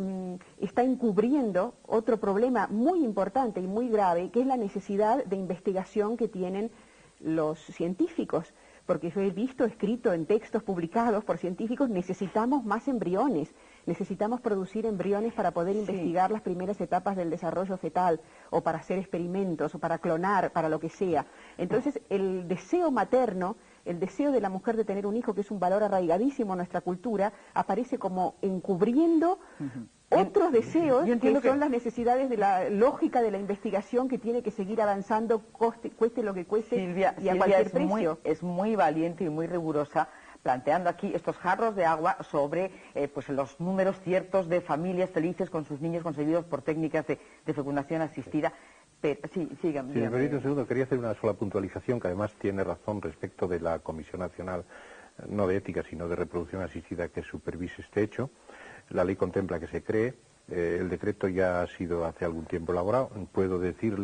está encubriendo otro problema muy importante y muy grave, que es la necesidad de investigación que tienen los científicos. Porque yo he visto escrito en textos publicados por científicos, necesitamos más embriones, necesitamos producir embriones para poder investigar las primeras etapas del desarrollo fetal, o para hacer experimentos, o para clonar, para lo que sea. Entonces, el deseo materno, el deseo de la mujer de tener un hijo, que es un valor arraigadísimo en nuestra cultura, aparece como encubriendo otros deseos que son las necesidades de la lógica de la investigación, que tiene que seguir avanzando, cueste lo que cueste, Silvia, y a cualquier precio. Es muy valiente y muy rigurosa, planteando aquí estos jarros de agua sobre pues los números ciertos de familias felices con sus niños concebidos por técnicas de fecundación asistida. Pero, sí, síganme. Sí, me permite un segundo, quería hacer una sola puntualización, que además tiene razón respecto de la Comisión Nacional, no de Ética, sino de Reproducción Asistida, que supervise este hecho. La ley contempla que se cree, el decreto ya ha sido hace algún tiempo elaborado. Puedo decir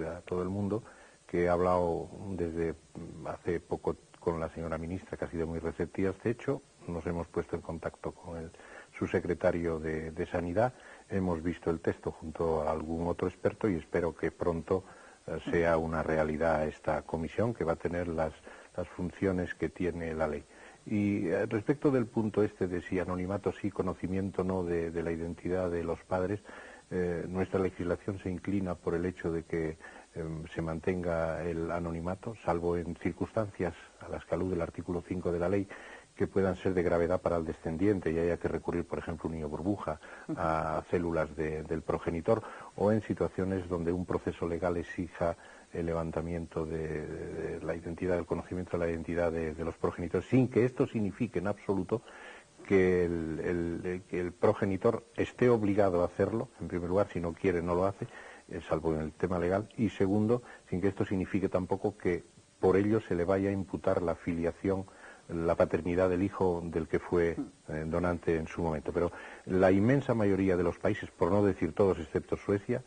a todo el mundo, que he hablado desde hace poco con la señora ministra, que ha sido muy receptiva a este hecho. Nos hemos puesto en contacto con el subsecretario de Sanidad, hemos visto el texto junto a algún otro experto y espero que pronto sea una realidad esta comisión, que va a tener las funciones que tiene la ley. Y respecto del punto de si anonimato sí, conocimiento no de la identidad de los padres, nuestra legislación se inclina por el hecho de que se mantenga el anonimato, salvo en circunstancias a las que alude el artículo 5 de la ley, que puedan ser de gravedad para el descendiente y haya que recurrir, por ejemplo, un niño burbuja a células del progenitor, o en situaciones donde un proceso legal exija el levantamiento de la identidad, del conocimiento de la identidad de los progenitores, sin que esto signifique en absoluto que el progenitor esté obligado a hacerlo. En primer lugar, si no quiere, no lo hace, salvo en el tema legal, y segundo, sin que esto signifique tampoco que por ello se le vaya a imputar la filiación, la paternidad del hijo del que fue donante en su momento. Pero la inmensa mayoría de los países, por no decir todos excepto Suecia,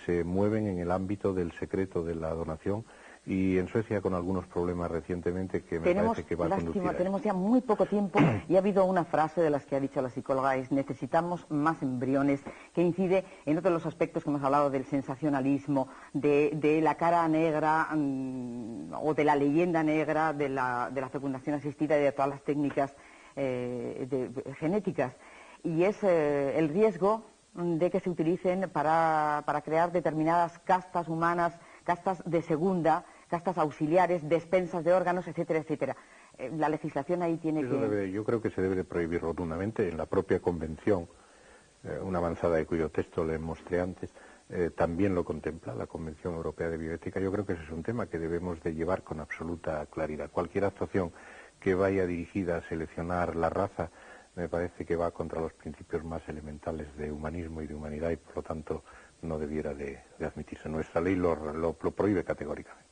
se mueven en el ámbito del secreto de la donación, y en Suecia con algunos problemas recientemente que me parece que va a conducir a esto. Tenemos ya muy poco tiempo y ha habido una frase de las que ha dicho la psicóloga, es necesitamos más embriones, que incide en otros de los aspectos que hemos hablado del sensacionalismo, de la cara negra o de la leyenda negra de la fecundación asistida y de todas las técnicas genéticas. Y es el riesgo de que se utilicen para crear determinadas castas humanas, castas de segunda, castas auxiliares, despensas de órganos, etcétera, etcétera. La legislación ahí tiene yo creo que se debe de prohibir rotundamente. En la propia convención, una avanzada de cuyo texto le mostré antes, también lo contempla, la Convención Europea de Bioética. Yo creo que ese es un tema que debemos de llevar con absoluta claridad. Cualquier actuación que vaya dirigida a seleccionar la raza me parece que va contra los principios más elementales de humanismo y de humanidad, y por lo tanto no debiera de admitirse. Nuestra ley lo prohíbe categóricamente.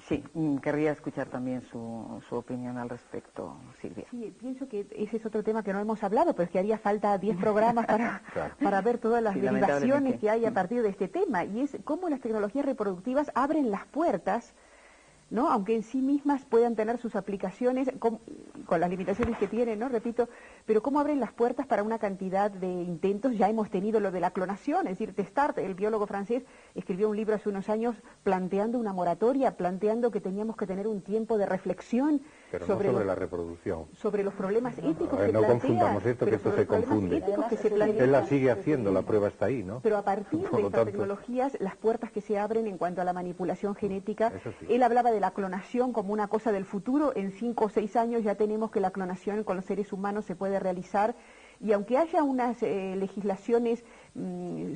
Sí, querría escuchar también su opinión al respecto, Silvia. Sí, pienso que ese es otro tema que no hemos hablado, pero es que haría falta 10 programas para ver todas las derivaciones que hay a partir de este tema, y es cómo las tecnologías reproductivas abren las puertas, ¿no? Aunque en sí mismas puedan tener sus aplicaciones con las limitaciones que tienen, ¿no? Repito, pero cómo abren las puertas para una cantidad de intentos. Ya hemos tenido lo de la clonación, es decir, Testart, el biólogo francés, escribió un libro hace unos años planteando una moratoria, planteando que teníamos que tener un tiempo de reflexión sobre la reproducción, sobre los problemas éticos que no plantea, confundamos esto, que esto se confunde. Él la sigue haciendo, la prueba está ahí, ¿no? Pero a partir de estas tecnologías, las puertas que se abren en cuanto a la manipulación genética, él hablaba de la clonación como una cosa del futuro. En 5 o 6 años ya tenemos que la clonación con los seres humanos se puede realizar, y aunque haya unas legislaciones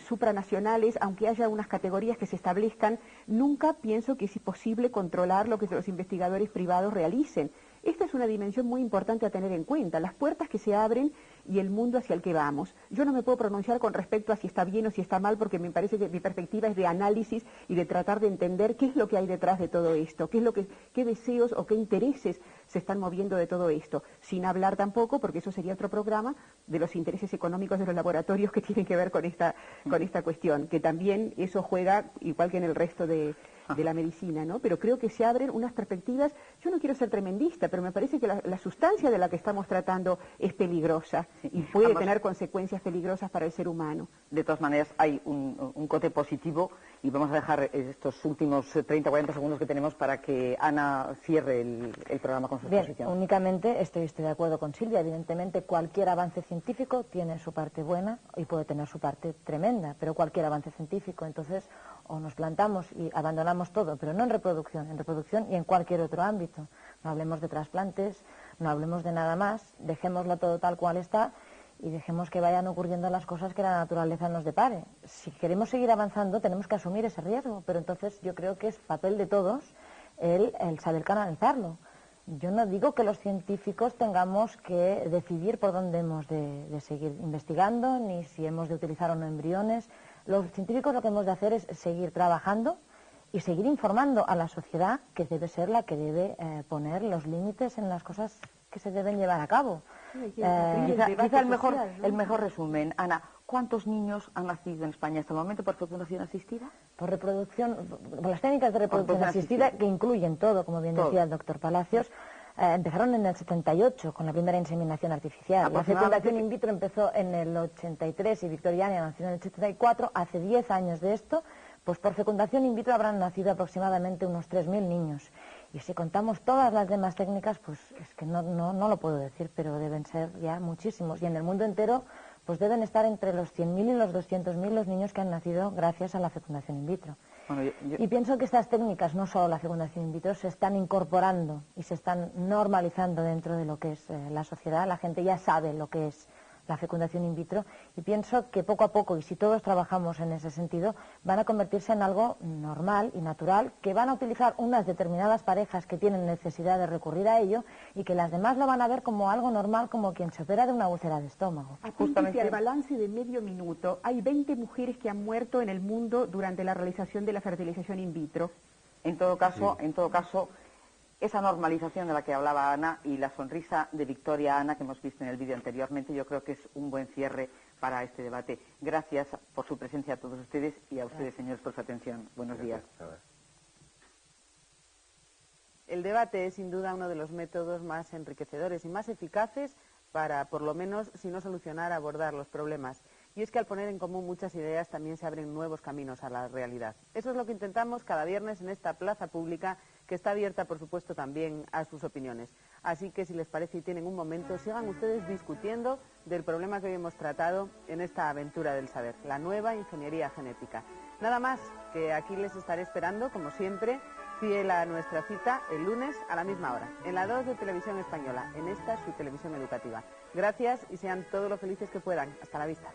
supranacionales, aunque haya unas categorías que se establezcan, nunca pienso que es posible controlar lo que los investigadores privados realicen. Esta es una dimensión muy importante a tener en cuenta, las puertas que se abren y el mundo hacia el que vamos. Yo no me puedo pronunciar con respecto a si está bien o si está mal, porque me parece que mi perspectiva es de análisis y de tratar de entender qué es lo que hay detrás de todo esto, qué deseos o qué intereses se están moviendo de todo esto, sin hablar tampoco, porque eso sería otro programa, de los intereses económicos de los laboratorios que tienen que ver con esta cuestión, que también eso juega igual que en el resto de la medicina, ¿no? Pero creo que se abren unas perspectivas. Yo no quiero ser tremendista, pero me parece que la sustancia de la que estamos tratando es peligrosa y puede tener consecuencias peligrosas para el ser humano. De todas maneras, hay un cote positivo, y vamos a dejar estos últimos 30 o 40 segundos que tenemos para que Ana cierre el programa con su exposición. Bien, únicamente estoy de acuerdo con Silvia. Evidentemente, cualquier avance científico tiene su parte buena y puede tener su parte tremenda, pero cualquier avance científico, entonces, o nos plantamos y abandonamos todo, pero no en reproducción y en cualquier otro ámbito. No hablemos de trasplantes, no hablemos de nada más, dejémoslo todo tal cual está y dejemos que vayan ocurriendo las cosas que la naturaleza nos depare. Si queremos seguir avanzando, tenemos que asumir ese riesgo, pero entonces yo creo que es papel de todos el saber canalizarlo. Yo no digo que los científicos tengamos que decidir por dónde hemos de seguir investigando, ni si hemos de utilizar o no embriones. Los científicos lo que hemos de hacer es seguir trabajando y seguir informando a la sociedad, que debe ser la que debe poner los límites en las cosas que se deben llevar a cabo. Quizá el mejor resumen, Ana, ¿cuántos niños han nacido en España hasta el momento por fecundación asistida? Por las técnicas de reproducción asistida, que incluyen todo, como bien decía el doctor Palacios. Empezaron en el 78 con la primera inseminación artificial. La fecundación in vitro empezó en el 83 y Victoriana nació en el 74. Hace 10 años de esto, pues por fecundación in vitro habrán nacido aproximadamente unos 3.000 niños. Y si contamos todas las demás técnicas, pues es que no lo puedo decir, pero deben ser ya muchísimos. Y en el mundo entero, pues deben estar entre los 100.000 y los 200.000 los niños que han nacido gracias a la fecundación in vitro. Bueno, Y pienso que estas técnicas, no solo la fecundación in vitro, se están incorporando y se están normalizando dentro de lo que es la sociedad. La gente ya sabe lo que es la fecundación in vitro, y pienso que poco a poco, y si todos trabajamos en ese sentido, van a convertirse en algo normal y natural, que van a utilizar unas determinadas parejas que tienen necesidad de recurrir a ello, y que las demás lo van a ver como algo normal, como quien se opera de una úlcera de estómago. Justamente al balance de medio minuto, hay 20 mujeres que han muerto en el mundo durante la realización de la fertilización in vitro. En todo caso, esa normalización de la que hablaba Ana y la sonrisa de Victoria Ana que hemos visto en el vídeo anteriormente, yo creo que es un buen cierre para este debate. Gracias por su presencia a todos ustedes y a ustedes, señores, por su atención. Buenos días. El debate es sin duda uno de los métodos más enriquecedores y más eficaces para, por lo menos, si no solucionar, abordar los problemas. Y es que al poner en común muchas ideas también se abren nuevos caminos a la realidad. Eso es lo que intentamos cada viernes en esta plaza pública, que está abierta, por supuesto, también a sus opiniones. Así que, si les parece y tienen un momento, sigan ustedes discutiendo del problema que hoy hemos tratado en esta aventura del saber, la nueva ingeniería genética. Nada más, que aquí les estaré esperando, como siempre, fiel a nuestra cita, el lunes a la misma hora, en la 2 de Televisión Española, en esta su televisión educativa. Gracias y sean todos lo felices que puedan. Hasta la vista.